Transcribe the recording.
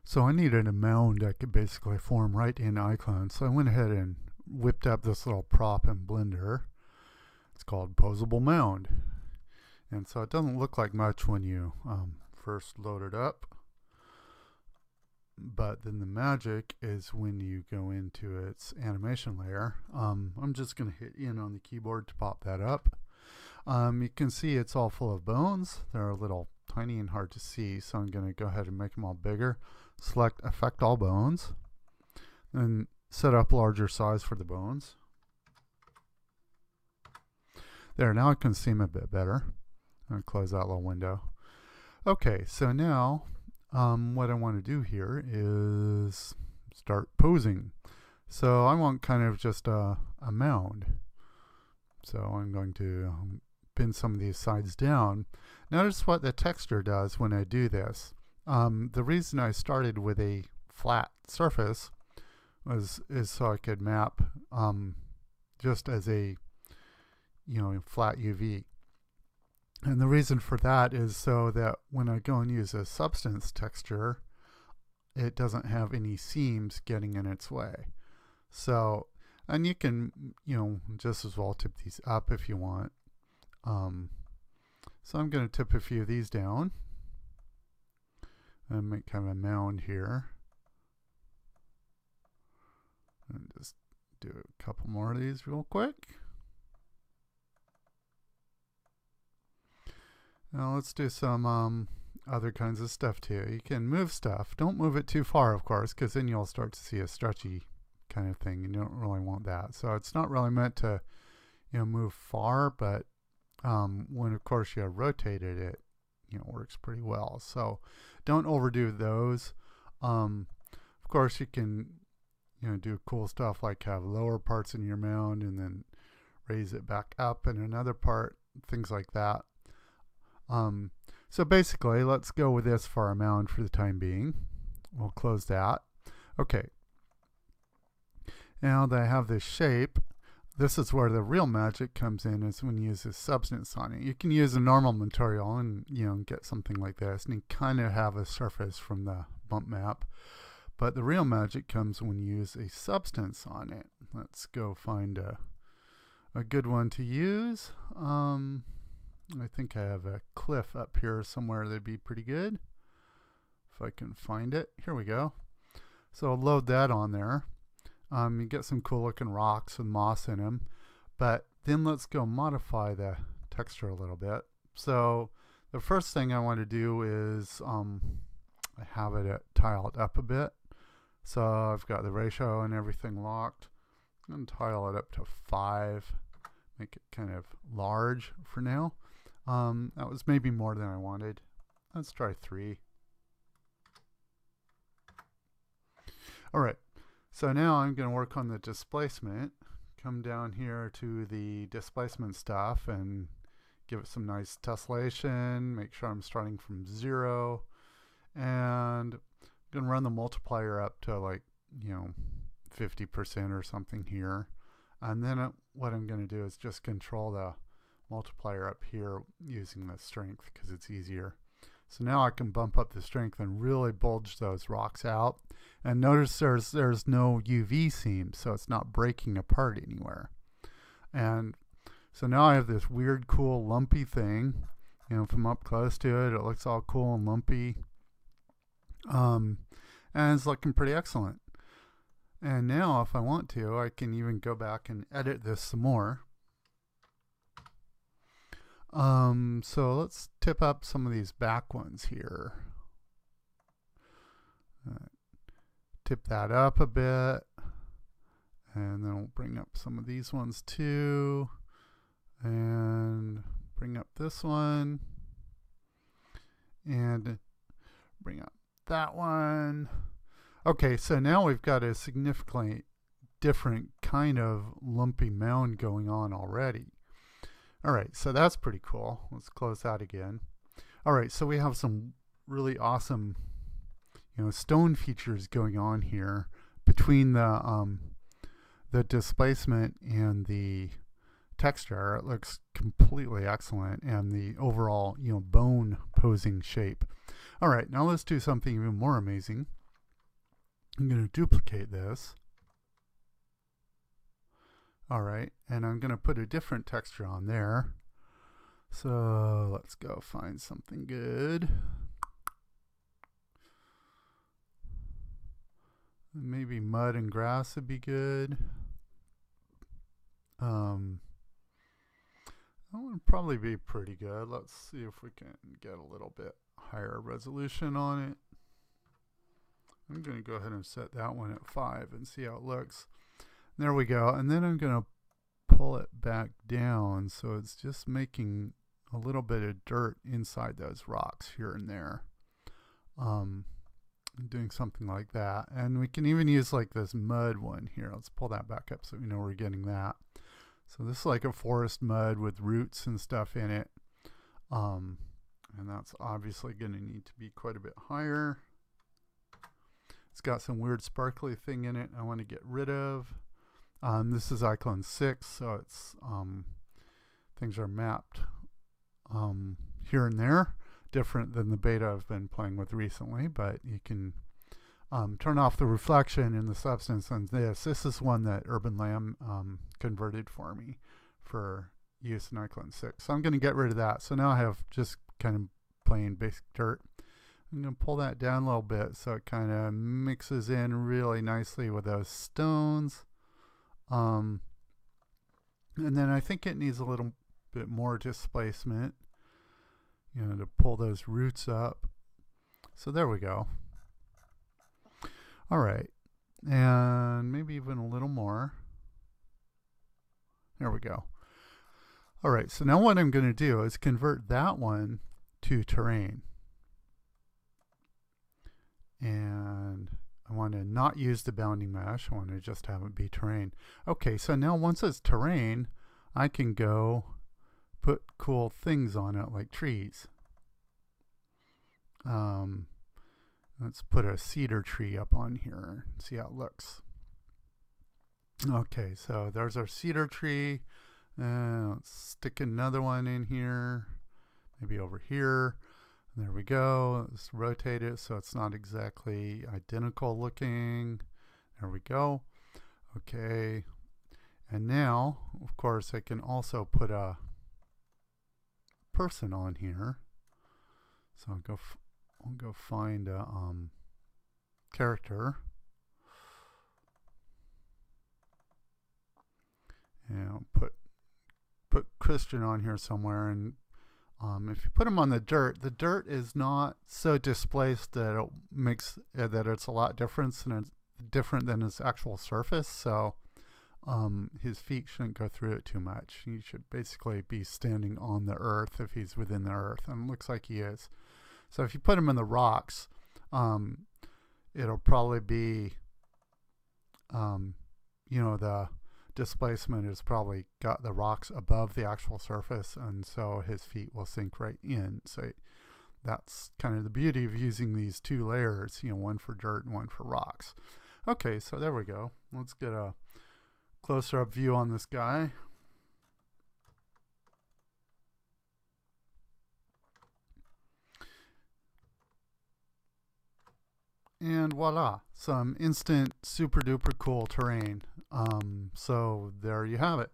So I needed a mound I could basically form right in iClone. So I went ahead and whipped up this little prop in Blender. It's called Poseable Mound. And so it doesn't look like much when you first load it up. But then the magic is when you go into its animation layer. I'm just going to hit in on the keyboard to pop that up. You can see it's all full of bones. They're a little tiny and hard to see, so I'm going to go ahead and make them all bigger. Select Affect All Bones, and set up larger size for the bones. There, now I can see them a bit better. I'm going to close that little window. Okay, so now what I want to do here is start posing. So I want kind of just a mound. So I'm going to pin some of these sides down. Notice what the texture does when I do this. The reason I started with a flat surface is so I could map just as a flat UV. And the reason for that is so that when I go and use a substance texture, it doesn't have any seams getting in its way. So, and you can, just as well tip these up if you want. So I'm going to tip a few of these down and make kind of a mound here. And just do a couple more of these real quick. Now let's do some other kinds of stuff too. You can move stuff. Don't move it too far, of course, because then you'll start to see a stretchy kind of thing, and you don't really want that. So it's not really meant to, move far, but when of course you rotated it, works pretty well. So don't overdo those. Of course you can, do cool stuff like have lower parts in your mound and then raise it back up in another part, things like that. So basically, let's go with this for our mound for the time being. We'll close that. Okay. Now that I have this shape, this is where the real magic comes in, is when you use this substance on it. You can use a normal material and, get something like this, and you kind of have a surface from the bump map. But the real magic comes when you use a substance on it. Let's go find a good one to use. I think I have a cliff up here somewhere that'd be pretty good if I can find it. Here we go. So I'll load that on there. You get some cool looking rocks with moss in them, but then let's go modify the texture a little bit. So the first thing I want to do is I have it tiled up a bit. So I've got the ratio and everything locked. I'm going to tile it up to 5, make it kind of large for now. That was maybe more than I wanted. Let's try 3. Alright, so now I'm going to work on the displacement. Come down here to the displacement stuff and give it some nice tessellation. Make sure I'm starting from 0. And I'm going to run the multiplier up to 50% or something here. And then what I'm going to do is just control the multiplier up here using the strength because it's easier. So now I can bump up the strength and really bulge those rocks out. And notice there's no UV seam, so it's not breaking apart anywhere. And so now I have this weird, cool, lumpy thing. If I'm up close to it, it looks all cool and lumpy. And it's looking pretty excellent. And now if I want to, I can even go back and edit this some more. So let's tip up some of these back ones here. Tip that up a bit. And then we'll bring up some of these ones too. And bring up this one. And bring up that one. Okay, so now we've got a significantly different kind of lumpy mound going on already. Alright, so that's pretty cool. Let's close that again. Alright, so we have some really awesome stone features going on here between the displacement and the texture. It looks completely excellent, and the overall bone posing shape. Alright, now let's do something even more amazing. I'm going to duplicate this. Alright, and I'm going to put a different texture on there. So let's go find something good. Maybe mud and grass would be good. That would probably be pretty good. Let's see if we can get a little bit higher resolution on it. I'm going to go ahead and set that one at 5 and see how it looks. There we go. And then I'm going to pull it back down so it's just making a little bit of dirt inside those rocks here and there. Doing something like that. And we can even use like this mud one here. Let's pull that back up so we know we're getting that. So this is like a forest mud with roots and stuff in it. And that's obviously going to need to be quite a bit higher. It's got some weird sparkly thing in it I want to get rid of. This is iClone 6, so it's things are mapped here and there, different than the beta I've been playing with recently, but you can turn off the reflection in the substance on this. This is one that Urban Lamb converted for me for use in iClone 6. So I'm going to get rid of that. So now I have just kind of plain basic dirt. I'm going to pull that down a little bit so it kind of mixes in really nicely with those stones. And then I think it needs a little bit more displacement, to pull those roots up. So there we go. All right, and maybe even a little more. There we go. All right, so now what I'm going to do is convert that one to terrain. And I want to not use the bounding mesh. I want to just have it be terrain. Okay, so now once it's terrain, I can go put cool things on it like trees. Let's put a cedar tree up on here and see how it looks. Okay, so there's our cedar tree. Let's stick another one in here, maybe over here. There we go. Let's rotate it so it's not exactly identical looking. There we go. Okay. And now, of course, I can also put a person on here. So I'll go find a character. And I'll put Christian on here somewhere, and if you put them on the dirt is not so displaced that it makes that it's a lot different than its actual surface. So his feet shouldn't go through it too much. He should basically be standing on the earth if he's within the earth, and it looks like he is. So if you put him in the rocks, it'll probably be, the displacement has probably got the rocks above the actual surface, and so his feet will sink right in. So that's kind of the beauty of using these two layers, one for dirt and one for rocks. Okay, so there we go. Let's get a closer up view on this guy. And voila, some instant super duper cool terrain. So there you have it.